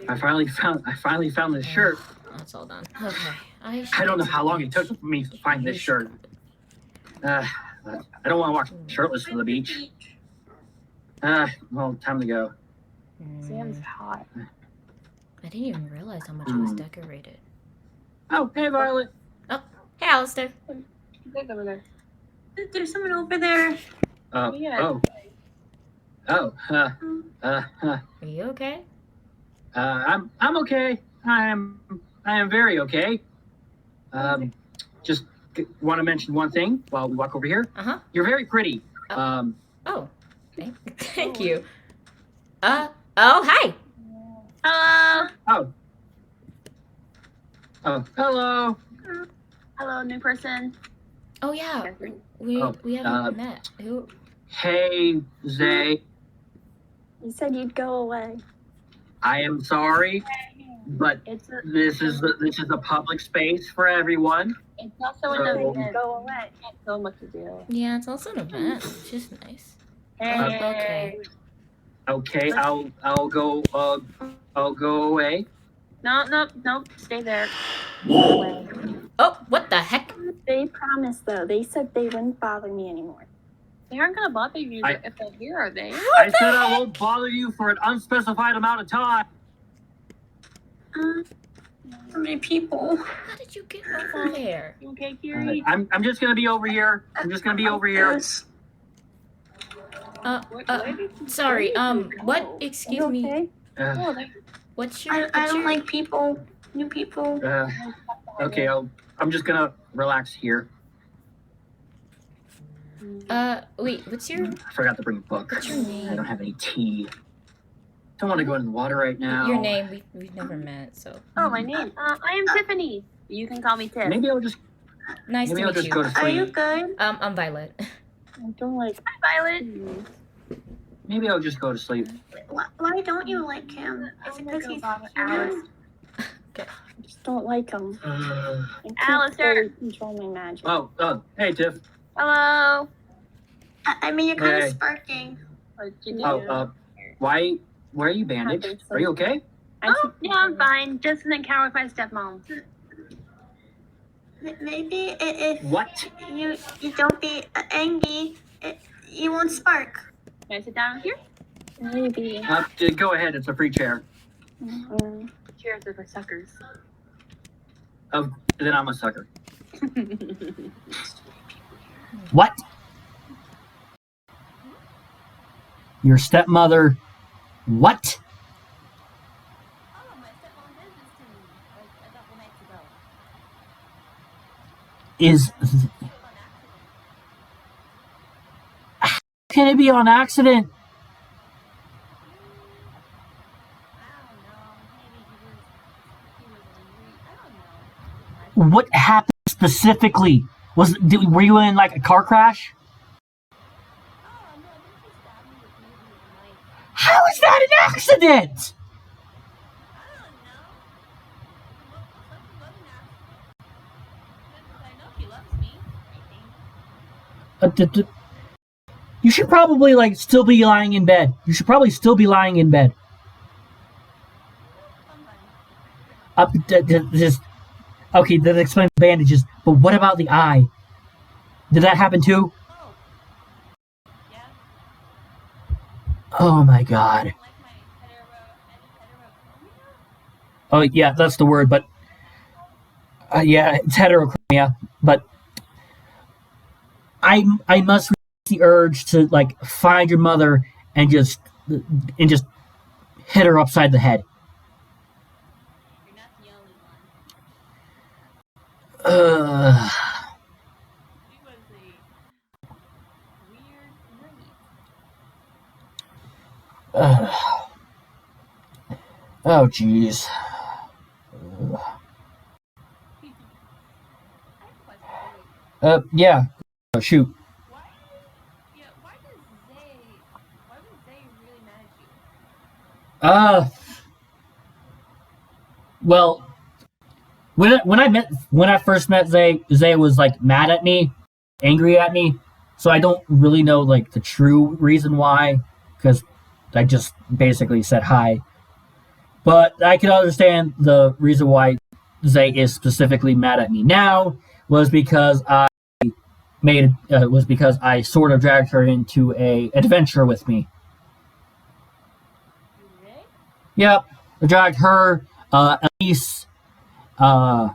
I finally found this shirt. That's all done. Okay. I don't know how long it took me to find this shirt. I don't want to walk shirtless to the beach. Well, time to go. Sam's hot. I didn't even realize how much it was decorated. Oh, hey, Violet. Oh, hey, Alistair. There's over there. There's someone over there. Oh. Are you okay? I'm okay. I am very okay. Just want to mention one thing while we walk over here. You're very pretty. Oh, thank you. Oh, hi. Hello. Oh, hello. Hello, new person. Oh yeah, we haven't met. Who? Hey, Zay. You said you'd go away. I am sorry, but this is a public space for everyone. It's also an event. Go away. So much to do. Yeah, it's also an event. It's just nice. Hey. Okay, I'll go away. No. Stay there. Oh, what the heck? They promised, though. They said they wouldn't bother me anymore. They aren't gonna bother you if they're here, are they? I said I won't bother you for an unspecified amount of time. So many people. How did you get over there? You okay, Kiri? I'm just gonna be over here. Sorry. What? Excuse me. What's your? I don't like people. New people. Okay, I'm just gonna relax here. Wait. What's your? I forgot to bring a book. What's your name? I don't have any tea. Don't want to go in the water right now. Your name? We've never met, so. Oh, my name. I am Tiffany. You can call me Tiff. Maybe I'll just. Nice to meet you. Go to sleep. Are you good? I'm Violet. I don't like. Hi, Violet. Maybe I'll just go to sleep. Why don't you like him? Is it because he's Alice? Okay. I just don't like them. Alistair. Control my magic. Oh, hey, Tiff. Hello. I mean, you're kind Hey. of sparking. Why are you bandaged? Are you okay? Oh, yeah, I'm fine. Just an encounter with my stepmom. Maybe if What? you don't be angry, you won't spark. Can I sit down here? Maybe. Go ahead. It's a free chair. Cheers are for suckers. Then I'm a sucker. What? Your stepmother? What? Oh, my stepmom did this to me like a couple nights ago. How can it be on accident? I don't know. Maybe he was angry. I don't know. What happened specifically? Were you in like a car crash? Oh, no, I think he stabbed me with maybe a knife. How is that an accident? I don't know. Something wasn't accident. Because I know he loves me, I think. You should probably still be lying in bed. You should probably still be lying in bed. Sometimes. Okay, that explains the bandages. But what about the eye? Did that happen too? Oh. Yeah. Oh my god. Like my heterochronia? Oh yeah, that's the word. But yeah, it's heterochronia. But I must resist the urge to find your mother and just hit her upside the head. You're not the only one. Ugh. It was a weird night. Oh jeez. Yeah. Oh, shoot. Why was Zay really mad at you? Well, when I first met Zay was mad at me, angry at me. So I don't really know the true reason why, because I just basically said hi. But I can understand the reason why Zay is specifically mad at me now was because I sort of dragged her into a adventure with me. Really? Yep, I dragged her, Elise, and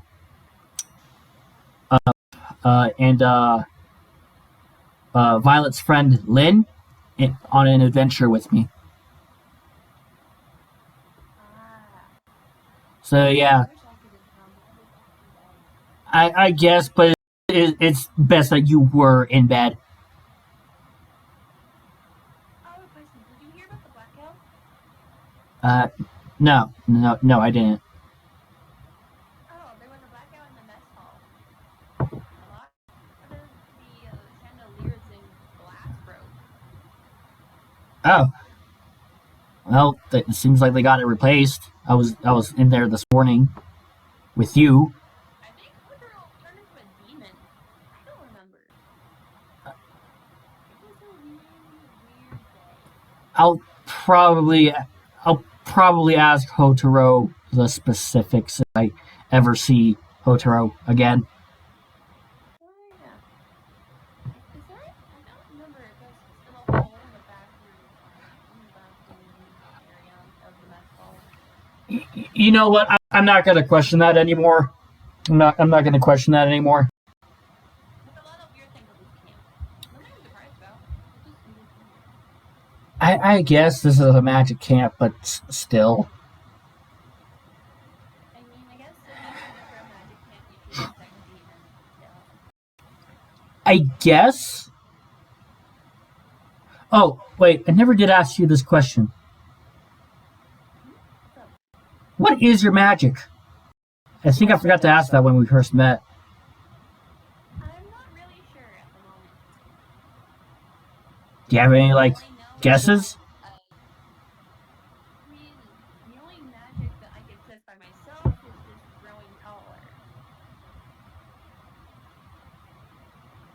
Violet's friend Lynn on an adventure with me. So yeah, I wish I could have come. I guess, but it's best that you were in bed. Oh, a question. Did you hear about the blackout? No, I didn't. Oh, there was a blackout in the mess hall. A lot of the chandeliers and glass broke. Oh, well, it seems like they got it replaced. I was in there this morning with you. I think Kotaro turned into a demon. I don't remember. It was a really weird day. I'll probably ask Hotaro the specifics if I ever see Hotaro again. Oh, yeah. Is there? I don't remember if there's still a hole in the bathroom area of the mess hall. You know what? I'm not gonna question that anymore. I'm not gonna question that anymore. With a lot of weird things at this camp. Nothing I'm surprised about. Just weird things. I guess this is a magic camp, but still. I mean, I guess if you think you're a magic camp, you should expect demons still. I guess. Oh, wait, I never did ask you this question. So, What is your magic? I think I forgot to ask that when we first met. I'm not really sure at the moment. Do you have any, like, All I know guesses? I mean, the only magic that I could test by myself is just growing taller.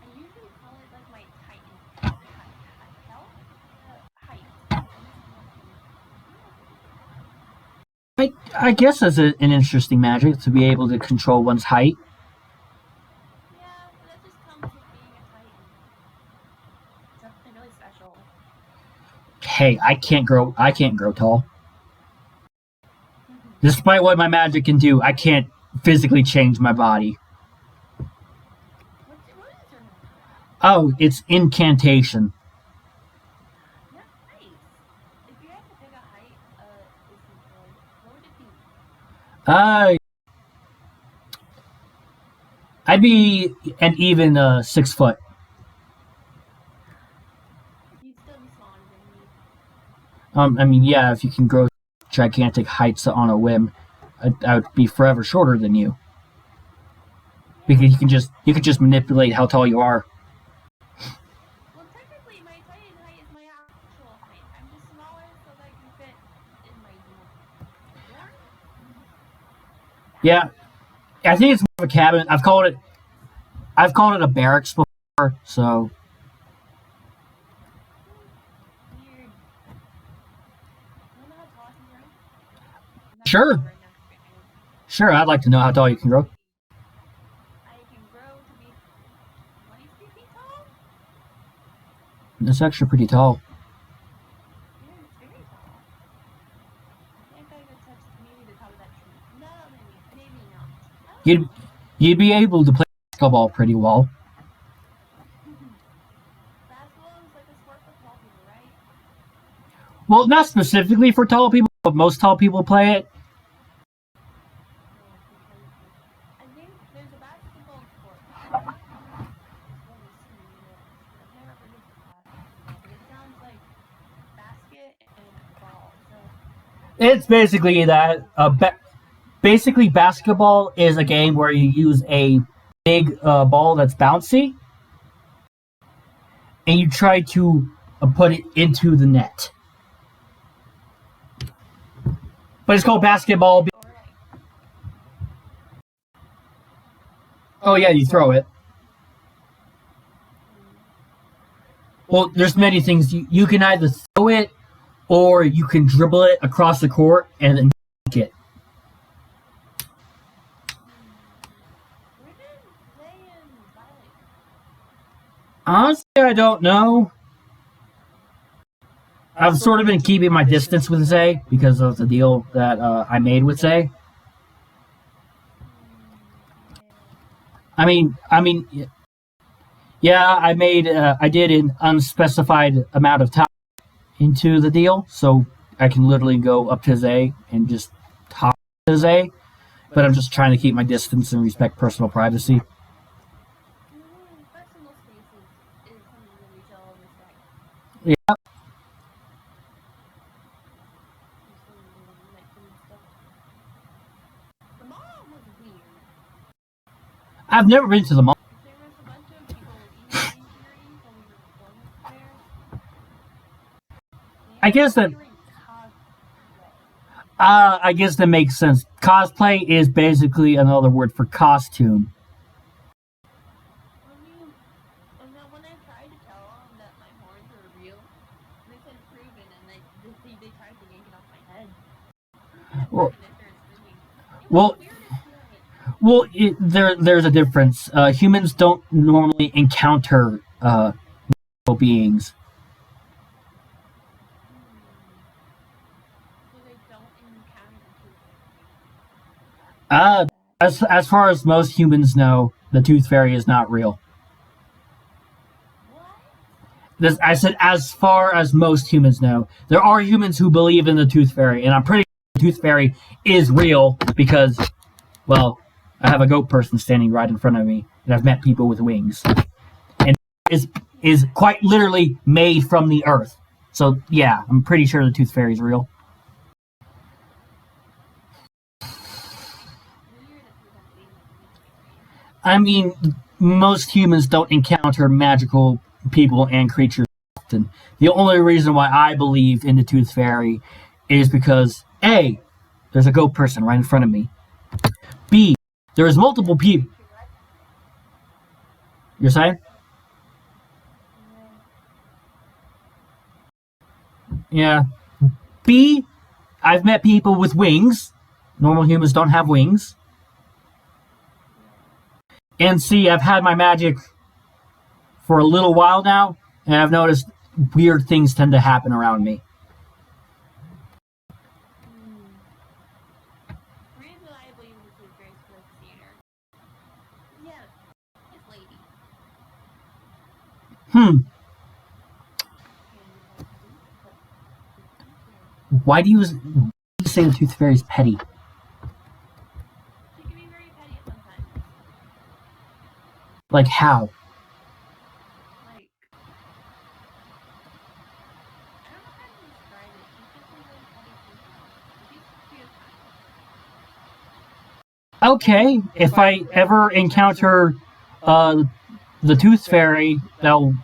I usually call it like my Titan health. I guess that's an interesting magic to be able to control one's height. Yeah, but that just comes with being a Titan. Something really special. Hey, I can't grow tall. Despite what my magic can do, I can't physically change my body. What is your magic? Oh, it's incantation. Nice. If you had to pick a height, if you could, what would it be? I'd be an even 6 foot. You'd still be smaller than me. I mean, yeah, if you can grow gigantic heights on a whim, I would be forever shorter than you. Because you can just manipulate how tall you are. Well, technically, my Titan height is my actual height. I'm just smaller so that I can fit in my dorm. Yeah, I think it's more of a cabin. I've called it a barracks before. So Weird. You know how tall I can grow? I'm not Sure. right now 'cause right now sure, I'd like to know how tall you can grow. I can grow to be 23 feet tall. That's actually pretty tall. Yeah, it's very tall. I think I could touch maybe the top of that tree. No, maybe not. I don't know. You'd be able to play basketball pretty well. Basketball is like a sport for tall people, right? Well, not specifically for tall people, but most tall people play it. I think there's a basketball court. Let me see. I've never heard of basketball, but it sounds like basket and ball. So It's basically that. Basically, basketball is a game where you use a big ball that's bouncy, and you try to put it into the net. But it's called basketball. or like Oh yeah, you throw it. Well, there's many things you can either throw it, or you can dribble it across the court and then dunk Honestly, I don't know. I've sort of been keeping my distance with Zay because of the deal that I made with Zay. I mean, yeah, I did an unspecified amount of time into the deal, so I can literally go up to Zay and just talk to Zay. But I'm just trying to keep my distance and respect personal privacy. Personal space is something that we shall respect. Yeah. The mall was weird. I've never been to the mall. There was a bunch of people eating theories while we were going there. I guess that. I guess that makes sense. Cosplay is basically another word for costume. I mean, and then when I tried to tell them that my horns were real, they said proven, and they tried to yank it off my head. There's a difference. Humans don't normally encounter beings. So they don't encounter the tooth fairy. As far as most humans know, the tooth fairy is not real. What? I said as far as most humans know. There are humans who believe in the tooth fairy, and I'm pretty sure the tooth fairy is real because, well, I have a goat person standing right in front of me, and I've met people with wings. And is quite literally made from the earth. So yeah, I'm pretty sure the tooth fairy is real. I mean, most humans don't encounter magical people and creatures often. The only reason why I believe in the tooth fairy is because A, there's a goat person right in front of me. B, there's multiple people. You're saying? Yeah. B, I've met people with wings. Normal humans don't have wings. And C, I've had my magic for a little while now, and I've noticed weird things tend to happen around me. Reason I believe the tooth fairy is like theater. Yeah, this lady. Why do you say the tooth fairy is petty? She can be very petty sometimes. Like how? Like, I don't know how to describe it. She's just a really petty person. Okay, if I ever encounter the tooth fairy, I'll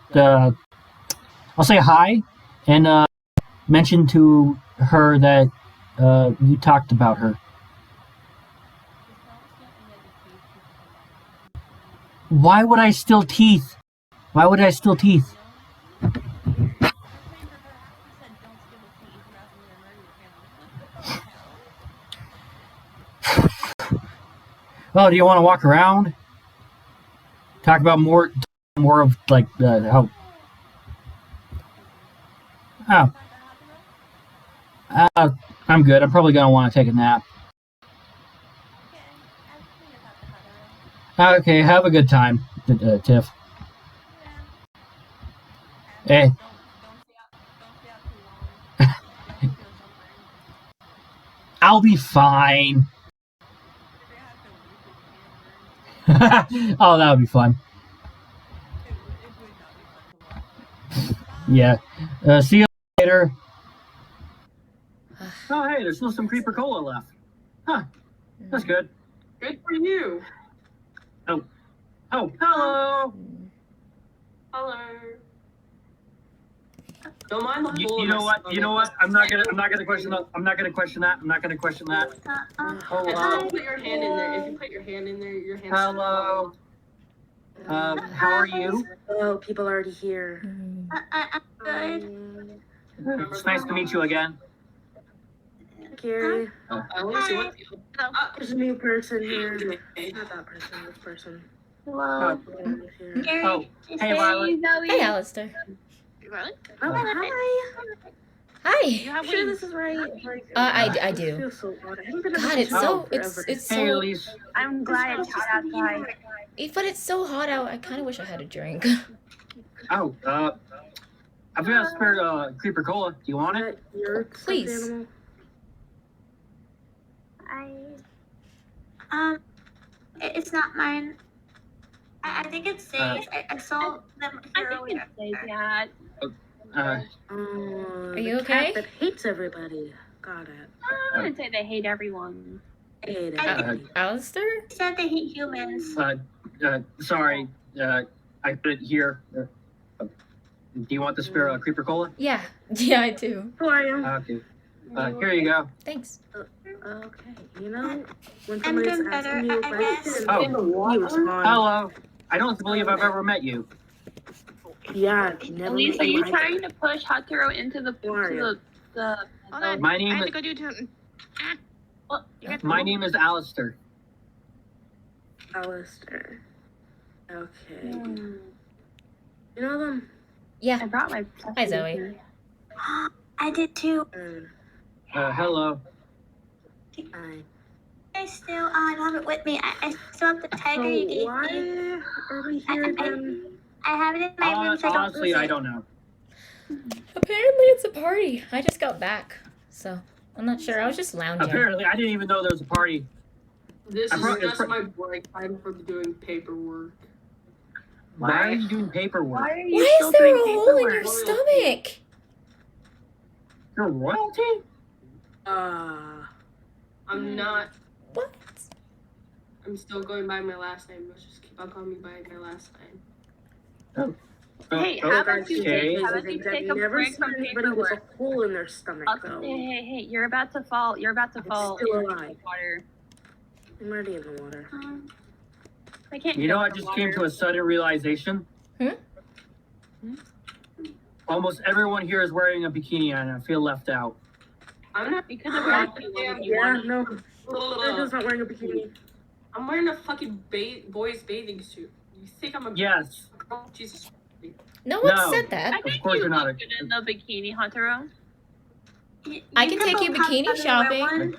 say hi and mention to her that you talked about her. Why would I steal teeth? Why would I steal teeth? Well, do you want to walk around? Talk about more of like how. Oh. I'm good. I'm probably gonna want to take a nap. Okay, have a good time, Tiff. Hey. I'll be fine. Oh, that would be fun. Yeah. See you later. Oh, hey, there's still some creeper cola left. Huh. That's good. Good for you. Oh, hello. Hello. Don't mind the bowl. You know what? I'm not gonna question that. I'm not gonna question that. If you put your hand in there, your hand. Hello. How are you? Oh, people already here. I'm good. It's nice to meet you again. Gary, I want to see what. there's a new person here. Not that person, this person. Hello. Oh, hey, Violet. Hey, Alistair. Violet? Oh, hi. Hi. You have Sure, wings. this is right. I This do. feels so odd. I haven't been God, able it's to so forever. it's Hey, so. Elise. I'm glad it's hot outside. But it's so hot out. I kind of wish I had a drink. Oh, I've got a spare creeper cola. Do you want it? Your Please. stuffed animal? It's not mine. I think it's safe. I saw them here earlier. Yeah. Are The you cat okay? that hates everybody. Got it. I wouldn't say they hate everyone. Hate I everybody. Alistair? They said they hate humans. Sorry. I put it here. Do you want the spare creeper cola? Yeah. Yeah, I do. Who are you? Okay. Here you go. Thanks. Okay. You know, when I'm somebody's doing better, asking you I a guess. question, Oh. you respond. Hello. I don't believe I've ever met you. Yeah, never Elise, are met you either. trying to push Hatero into the Who are you? Hold on. My I name have to is go do something. Well, you got my name is Alistair. Alistair. Okay. You know them? Yeah. I brought my. Hi, Zoe. I did too. Hello. Hi. I still don't have it with me. I still have the tiger you gave why me. are we here again? I have it in my room so I don't lose Honestly, it. I don't know. Apparently, it's a party. I just got back, so I'm not sure. I was just lounging. Apparently, I didn't even know there was a party. This I is brought- just my break time for doing paperwork. Why are you doing paperwork? Why are you Why still is there a doing hole in paperwork? your stomach? You're royalty? I'm not. What? I'm still going by my last name. Let's just keep on calling me by my last name. Hey, Oh, how about you okay. how about you take a I've never break seen from anybody with a paperwork? hole in their stomach, though. Hey, you're about to fall. You're about to fall still into alive. the water. I'm already in the water. I can't. You know, go I in the just came water. to a sudden realization. Almost everyone here is wearing a bikini, and I feel left out. I'm not because of wearing Yeah, no. Sergio's not wearing a bikini. I'm wearing a fucking boy's bathing suit. You think I'm a Yes. girl? Jesus. No one No. said that. I think course you you're not look a- good in the bikini, Huntero. I can take you bikini shopping.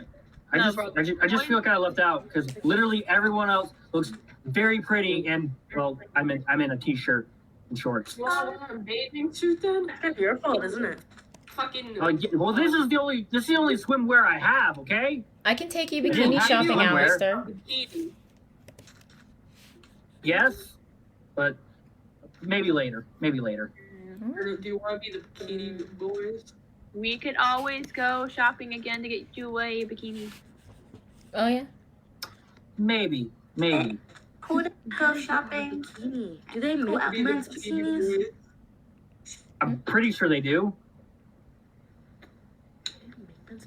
I just feel kind of left out because literally everyone else looks very pretty, and well, I'm in a t-shirt and shorts. You want to wear a bathing suit then? It's your fault, isn't it? Fucking. Well, this is the only swimwear I have. Okay. I can take you I didn't bikini have shopping, swimwear. Alistair. Bikini. Yes, but maybe later. Maybe later. Or do you want to be the bikini boys? We could always go shopping again to get you a bikini. Oh yeah. Maybe. Who to go shopping? Bikini. Do they Who make else? men's bikinis? I'm pretty sure they do.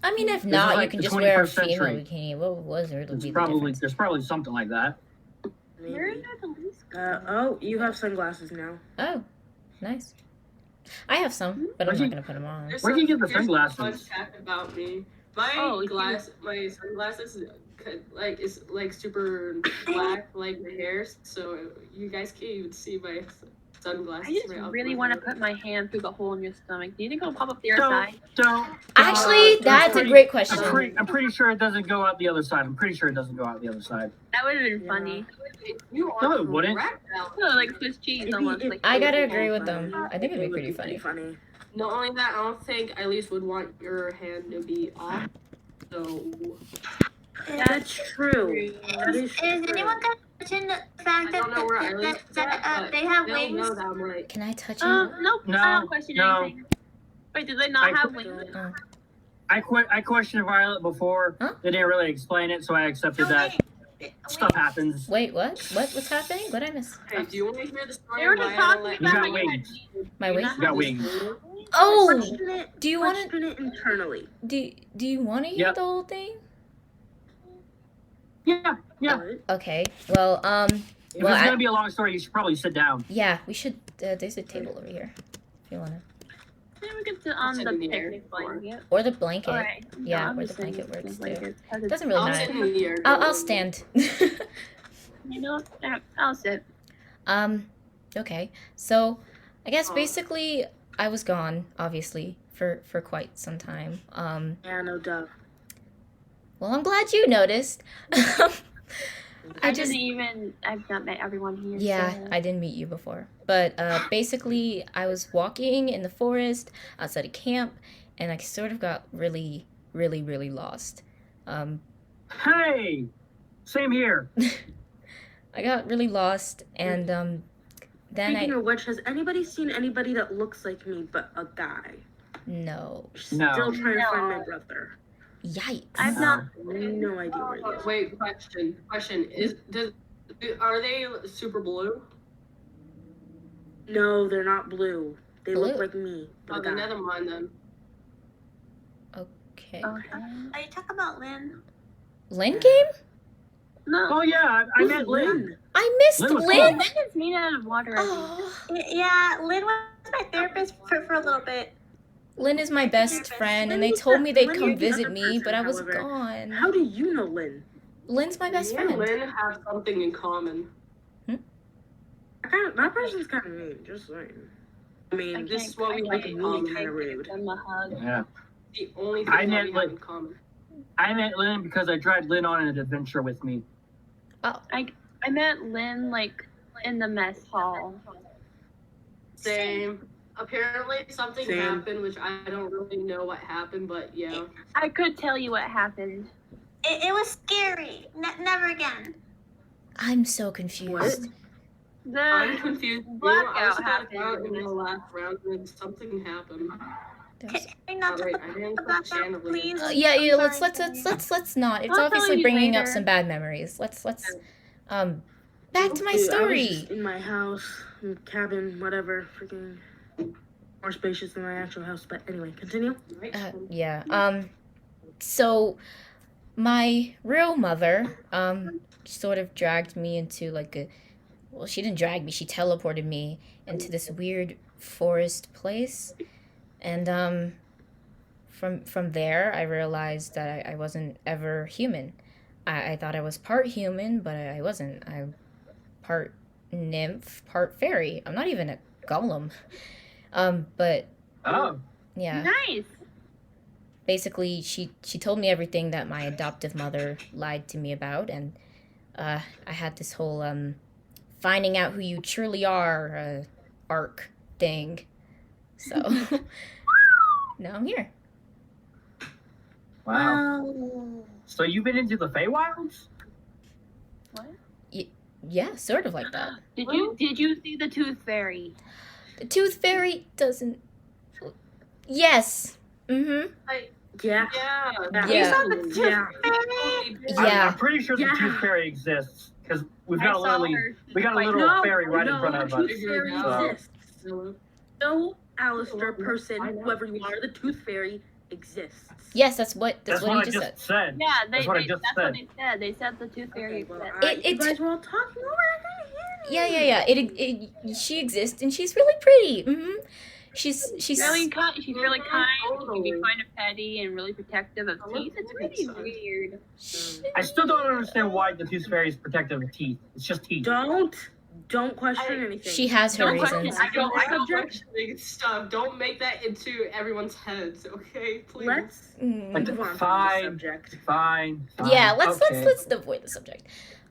I mean, if This is not, like you can the just wear a 21st female century. bikini. What was there? It'll be the difference. There's probably something like that. Where Maybe. are the least? Oh, you have sunglasses now. Oh, nice. I have some, but I'm Where'd not you- gonna put them on. There's Where'd you get the here's a sunglasses? Fun fact about me. Oh, My sunglasses, is like super black, like my hair, so you guys can't even see my sunglasses. I just really want to put my hand through the hole in your stomach. Do you think it'll pop up the other side? Don't. Actually, that's a great question. I'm pretty sure it doesn't go out the other side. I'm pretty sure it doesn't go out the other side. That would have been funny. You No, it wouldn't. No, like Swiss cheese almost. Like, I gotta agree with them. I think it'd be pretty funny. not only that, I don't think Elise would want your hand to be off. So That's true. That is Is true. anyone gonna mention the fact I don't know where Elise is at, but they have they'll wings? know that I'm like. Can I touch you? Nope. No, I don't question no. anything. Wait, did they not have wings? Oh. I questioned Violet before. Huh? They didn't really explain it, so I accepted that stuff happens. Wait, what? What's happening? What did I miss? Hey, do you want to hear the story? They were just talking You got wings. My wings? You got wings. Oh, Question it. do you want Question it internally. Do you want to hear Yep. the whole thing? Yeah. What? Okay. Well, If it's gonna be a long story, you should probably sit down. yeah, we should. There's a table over here. If you wanna. Then we get to the picnic blanket. Or the blanket. Alright. Yeah, I'm where just the blanket saying works blanket, too. 'cause it's- Doesn't really I'll matter. sit in the air. I'll stand. You know, I'll sit. Okay. So, I guess Oh. basically I was gone, obviously, for quite some time. Yeah, no doubt. Well, I'm glad you noticed. I didn't even. I've not met everyone here. Yeah, so. I didn't meet you before. But basically, I was walking in the forest outside of camp, and I sort of got really, really, really lost. Hey! Same here. I got really lost, and then Speaking of which, has anybody seen anybody that looks like me but a guy? No. No. Still trying to find my No. brother. Yikes. I've not. No idea where he is. Wait, question. Are they super blue? No, they're not blue. They look Blue? like me. But Oh, a then guy. never mind then. Okay. Okay. Are you talking about Lynn? Lynn came? No. Oh yeah, I Who's met Lynn. I missed Lynn was Lynn. Lynn is made out of water. I think. Oh. Yeah, Lynn was my therapist for a little bit. Lynn is my best friend, and they told me they'd come visit me, but I was However, gone. How do you know Lynn? Lynn's my best Me and friend. Lynn have something in common. That person's kind of mean. Just saying. I mean, This is what we have like in me common. kind of rude. Give them a hug. Yeah. The only I thing that met we have Lynn. in common. I met Lynn because I dragged Lynn on an adventure with me. I met Lynn like in the mess hall. Same. Apparently something Same. happened, which I don't really know what happened, but yeah. I could tell you what happened. It was scary. Never again. I'm so confused. I'm The confused. blackout I was happened. out in the last round and something happened. There's- Can we not Alright, talk I didn't about touch that, chandelier. please? yeah, I'm let's sorry. not. It's I'll tell obviously you bringing up later. some bad memories. Let's back to my Dude, I was story. just in my house, cabin, whatever, freaking more spacious than my actual house. But anyway, continue. Yeah. So my real mother sort of dragged me into like a, well, she didn't drag me, she teleported me into this weird forest place, and from there I realized that I wasn't ever human. I thought I was part human, but I wasn't. I'm part nymph, part fairy. I'm not even a golem. But Oh. yeah. nice. Basically, she told me everything that my adoptive mother lied to me about, and I had this whole finding out who you truly are arc thing. So now I'm here. Wow. So you've been into the Feywilds? What? Yeah, sort of like that. Did you see the Tooth Fairy? The Tooth Fairy doesn't. Yes. Mm-hmm. Yeah. Yeah. Yeah. Yeah. Yeah. I'm pretty sure the Yeah. Tooth Fairy exists because we've I got a saw literally her. we got a Like, literal No, fairy right in no, front of the us. Tooth Fairy So- exists. No, Alistair person, whoever you are, the Tooth Fairy exists. Yes, that's what That's you what I just said. just said. Yeah, That's what I just that's said. what they said. They said the Tooth Fairy Okay, well, exists. It- you guys were all talking over. I couldn't hear you. Yeah. She exists, and she's really pretty. Mm-hmm. She's Really kind. She's really kind. She can Totally. be kind of petty and really protective of I love teeth. It's the really inside. weird. I still don't understand why the Tooth Fairy is protective of teeth. It's just teeth. Don't question anything. She has her Don't question. reasons. I don't. I don't questioning stuff. Don't make that into everyone's heads, okay? Please. Let's Mm. Like, move on from the fine. subject. Fine. Yeah, let's okay. avoid the subject.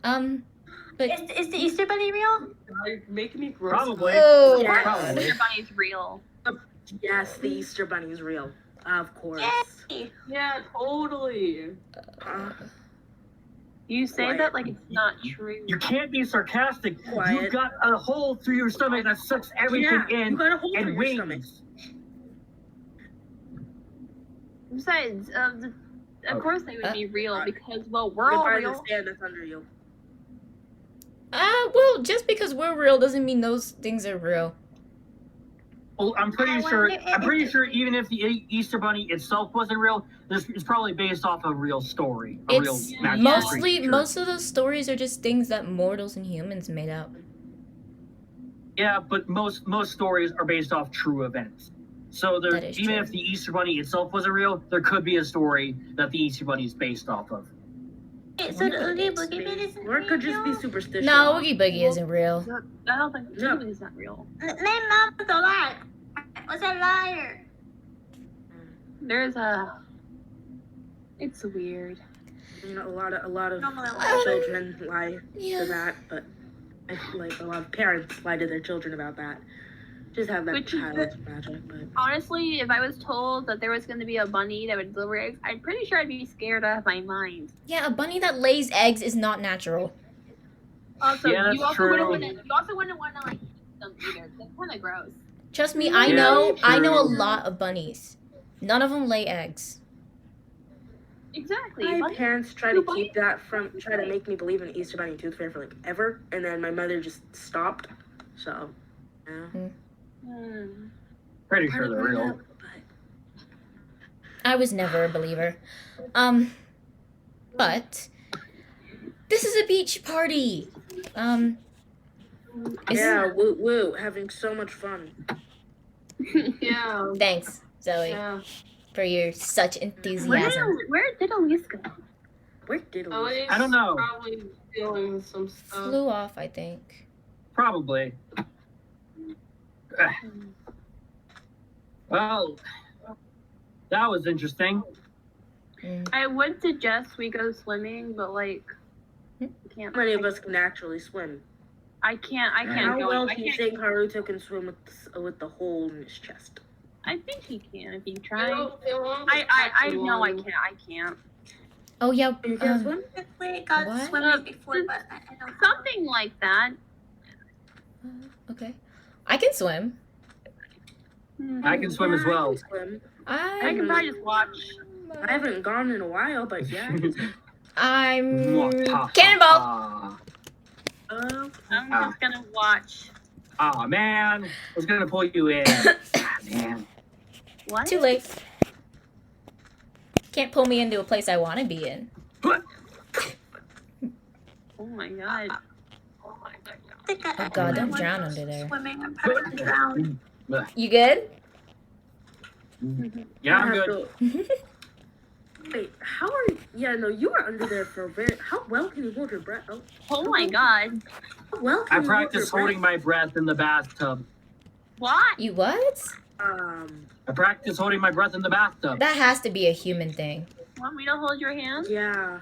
But Is the Easter Bunny real? You're making me gross. Probably. oh, Yeah. Probably. Your bunny's real. Yes, the Easter Bunny is real. Of course. Yay. Yeah, totally. Uh, You say Quiet. that like it's not true. You can't be sarcastic. Quiet. You've got a hole through your stomach that sucks everything yeah, in you got a hole through and your stomach. wings. Besides, of course they would be real because well we're The all part of real. the stand that's under you. well, just because we're real doesn't mean those things are real. Well, I'm I pretty sure. wonder I'm pretty if- sure even if the Easter Bunny itself wasn't real, this is probably based off a real story. A real It's magical mostly creature. most of those stories are just things that mortals and humans made up. Yeah, but most stories are based off true events. So there, That is even true. if the Easter Bunny itself wasn't real, there could be a story that the Easter Bunny is based off of. Wait, so the Oogie Boogie Man isn't Or it could just be real? superstition. No, Oogie Boogie isn't real. I don't think No. it's not real. My mom was a liar. Was a liar. There's a. It's weird. You know, a lot of Normally liar. children lie Yeah. to that, but like a lot of parents lie to their children about that. Just have that Which is child's magic, but Honestly, if I was told that there was going to be a bunny that would deliver eggs, I'm pretty sure I'd be scared out of my mind. Yeah, a bunny that lays eggs is not natural. Also, Yeah, that's you also true. wouldn't want to like eat them either. That's kind of gross. Trust me, I Yeah, know a true. lot of bunnies. None of them lay eggs. Exactly. my Bunny- parents try to keep that from try to make me believe in Easter Bunny and Tooth Fairy for like ever, and then my mother just stopped. So, yeah. Hmm. Pretty Hard sure to they're find real. out, but- I was never a believer. But this is a beach party. Is- Yeah, woo woo, having so much fun. Yeah. Thanks, Zoe, Yeah. for your such Where enthusiasm. did Elise go? Where did we? Ellie's I don't know. Probably dealing with some stuff. Flew off, I think. Probably. Well, that was interesting. I would suggest we go swimming, but like, I can't. How many of us can actually swim? I can't How go. well I do you can't. think Haruto can swim with the hole in his chest? I think he can if he It tries. won't I take too know I long. can't. I can't. Oh yeah. You can swim? Technically, got What? swimming before, but I don't know. Something like that. Okay. I can swim. I can swim as Yeah, I well. can swim. I can probably just watch. I haven't gone in a while, but yeah. I'm Cannonball! cannonball. I'm just gonna watch. Aw, man. I was gonna pull you in. Ah, man. What? Too late. Can't pull me into a place I want to be in. Oh my god. I think Oh God, don't drown under there. Swimming, I'm probably gonna drown. You good? Yeah, I'm I have good. to- Wait, how are you? Yeah, no, you were under there for a very. How well can you hold your breath? Oh my god. How well I can you hold your practice holding my breath in the bathtub. What? You what? I practice holding my breath in the bathtub. That has to be a human thing. Want me to hold your hand? Yeah.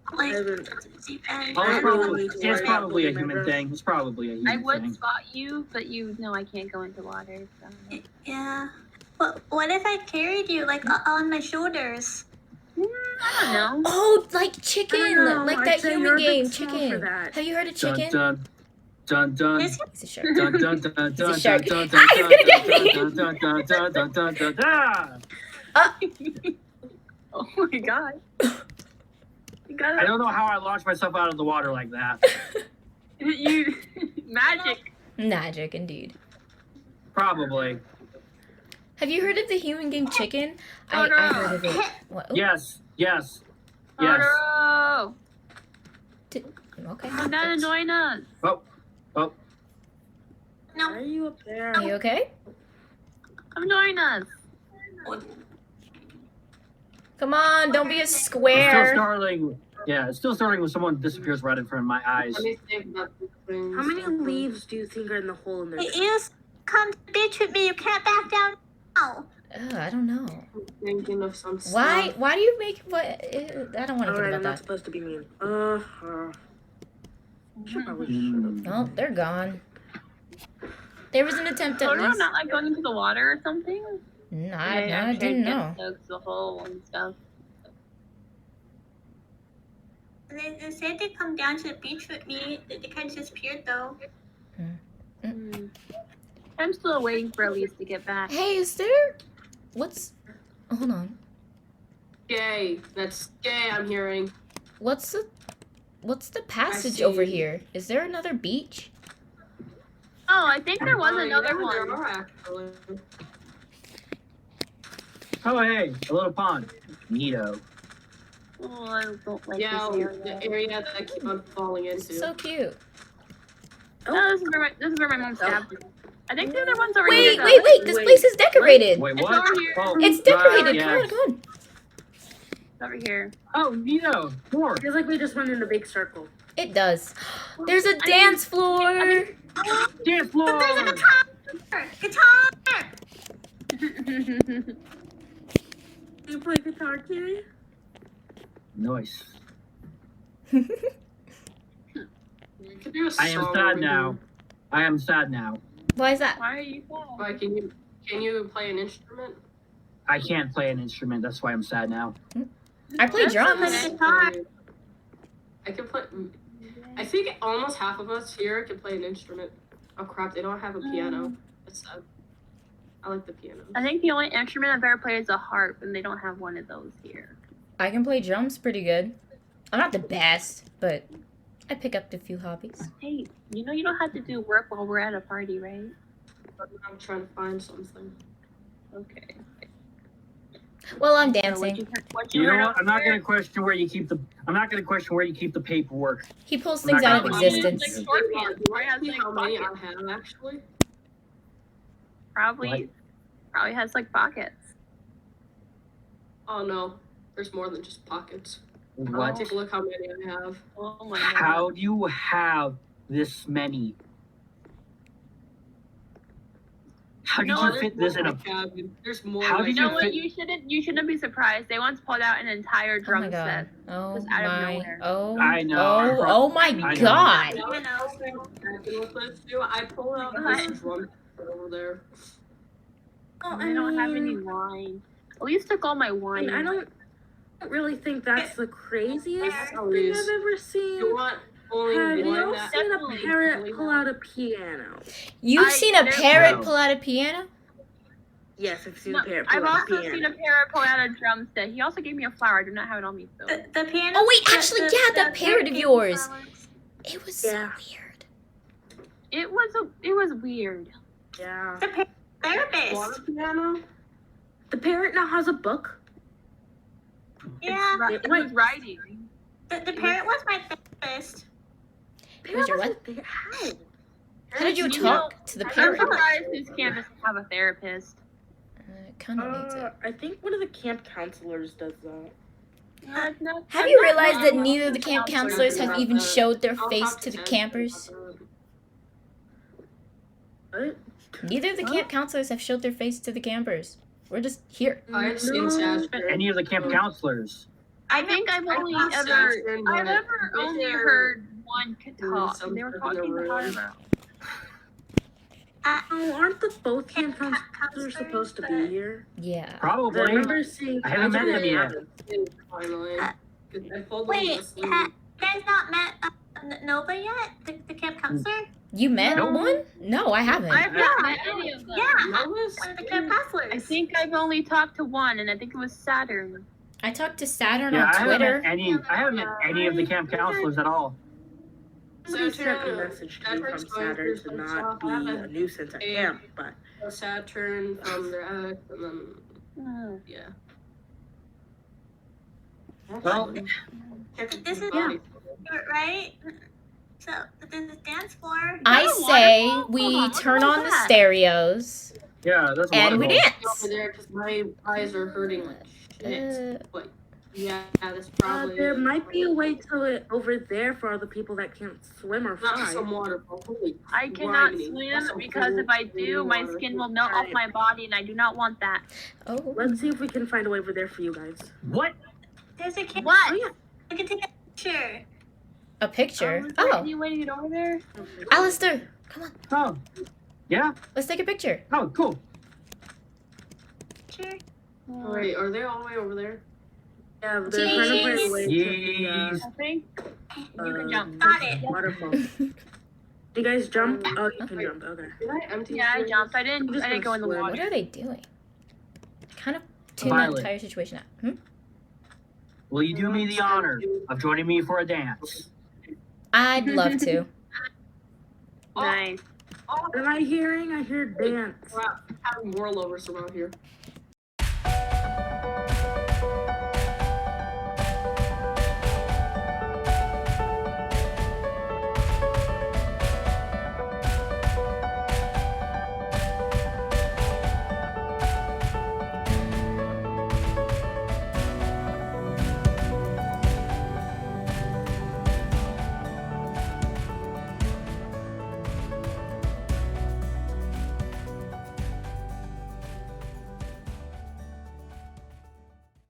I Like, haven't. deep end. Oh, I it's really probably, need to it's worry about probably a holding my human breath. thing. It's probably a I human would thing. spot you, but you know I can't go into water. So. Yeah. But what if I carried you, like, on my shoulders? I don't know. Oh, like chicken, I don't know, like I'd that say human you're a bit game, small for chicken. that. Have you heard of Dun chicken? dun dun dun. Yes, It's a shark. Dun dun dun dun dun a shark. dun Ah, he's gonna get me. dun dun dun dun dun dun dun dun. Oh my god. You I gotta. don't know how I launched myself out of the water like that. You. Magic. Magic, indeed. Probably. Have you heard of the human game chicken? I no. heard of it. What? Oh, Yes, yes, yes. Totoro! Okay. Come down and join us. Oh, oh. no. Are you up there? Are you okay? Come join us. Come on, don't be a It's still square. starting. Yeah, it's still starting when someone disappears right in front of my eyes. Let me think about the things. How many leaves do you think are in the hole in their You chest? just come to the beach with me. You can't back down now. I don't know. Thinking of some Why? stuff. Why do you make what? I don't want to think Alright, about I'm not that. supposed to be mean. Should probably shut up. Oh, they're gone. There was an attempt at Totoro least. not like going into the water or something? I didn't know. Soaks the hole and stuff. They said they'd come down to the beach with me. They kind of disappeared though. I'm still waiting for Elise to get back. Hey, is there? What's? Hold on. Gay. That's gay. I'm hearing. What's the passage see. over here? Is there another beach? Oh, I think there was another There one. are actually. Oh, hey, a little pond. Neato. Oh, I don't like Yeah, this area. the area that I keep on falling into. So cute. No, this is where my mom stabbed me. I think the other one's over Wait, here. though. wait! This place is decorated. Wait, It's what? over here. Oh, It's decorated. yes. Come on, come on. Over here. Oh, Nito, more. Feels like we just went in a big circle. It does. There's a dance floor. Dance floor. There's a guitar! You play guitar, Kitty? Nice. You could do a I am song sad where we now. do- I am sad now. Why is that? Why are you sad? Why, can you play an instrument? I can't play an instrument. That's why I'm sad now. I play drums. I can play. I think almost half of us here can play an instrument. Oh crap! They don't have a piano. That's sad. I like the piano. I think the only instrument I've ever played is a harp, and they don't have one of those here. I can play drums pretty good. I'm not the best, but I pick up a few hobbies. Hey, you know you don't have to do work while we're at a party, right? I'm trying to find something. Okay. Well, I'm So dancing. what'd You know learn what? I'm not over gonna question where you keep the. I'm not gonna question where you keep the paperwork. He pulls I'm things not out of gonna- there? existence. Like short pants. Do Probably I has see like how many I pockets. have actually? Probably has like pockets. Oh no, there's more than just pockets. What? Take a look how many I have. Oh my god. How do you have this many? How did No, you fit this in a? cabin. There's more. How like did You know fit- what? You shouldn't be surprised. They once pulled out an entire Oh drum my god. set. Oh Just out of my. nowhere. Oh. I know. Oh my I know. god. You know, with this too, I pulled out this drum over there. Oh, I don't have any wine. At least took all my wine. I don't really think that's the craziest Oh, thing yes. I've ever seen. You want only Have you one that seen a Definitely. parrot pull out a piano? You've I- seen a there- parrot No. pull out a piano? Yes, I've seen No, a parrot pull I've out a also piano. seen a parrot pull out a drum set. He also gave me a flower. I do not have it on me though. The piano. Oh, wait, actually, yeah, that parrot of yours. flowers. It was so Yeah. weird. It was weird. Yeah. The therapist. water piano. The parrot now has a book. Yeah. It was writing. The parrot was my therapist. Was your what? How? How did you You talk to the I'm parrot? surprised this campus have a therapist. It kind of needs it. I think one of the camp counselors does that. Have you realized that neither of the camp counselors have even showed their I'll face talk to the Ted campers? about What? Neither of the camp counselors have showed their face to the campers. We're just here. that. I've seen Saturn. Any of the camp counselors? I think I've only I've ever Saturn, I've but ever only they're heard one talk. some And they were sort of talking room. about about. Oh, aren't the both camp Camp counselors counselors, supposed to be here? Yeah. I Probably. remember seeing. I haven't met them yet. Finally. 'Cause I pulled them Wait, asleep. you guys not met Nova yet? The camp counselor? You met Nope. one? No, I haven't. I've Yeah, not met any of them. Yeah, Nova's- one of the camp counselors. I think I've only talked to one, and I think it was Saturn. I talked to Saturn Yeah, on I haven't Twitter. met any. I haven't met any of the camp counselors at all. Somebody sent a Saturn- message to me from Saturn's going Saturn through to some not be stuff. a nuisance at camp, but Saturn from their ex, and then yeah. Well, This is right. So this is dance floor. I Oh, say waterfall? we Hold on, turn what on was the that? stereos yeah, that's and we wonderful. dance. Over there because my eyes are hurting like shit. Uh, But yeah, that's probably. there might be a way to it over there for all the people that can't swim or Not fly. some waterfall. Holy I cannot grinding. swim That's some because if I cool do, my water. skin will melt off my body, and I do not want that. oh, Let's see if we can find a way over there for you guys. What? There's a camp. What? Oh yeah. We can take a picture. a picture. Is there Oh, any way to get over there? Alistair, come on, Oh, yeah. let's take a picture. Oh, cool. Picture. Wait, are they all the way over there? Yeah, they're trying to find a way to Yes. I think you can jump. Got it. waterfall. Do you guys jump? Oh, you can jump. Okay. Did I empty? Yeah, I yours? jumped. I didn't go in the Swim. What water. are they doing? Kind of tune that Violet. entire situation out. Will you do me the honor of joining me for a dance? I'd love to. Nice. What am I hearing? I hear dance. Wow, having more lovers around here.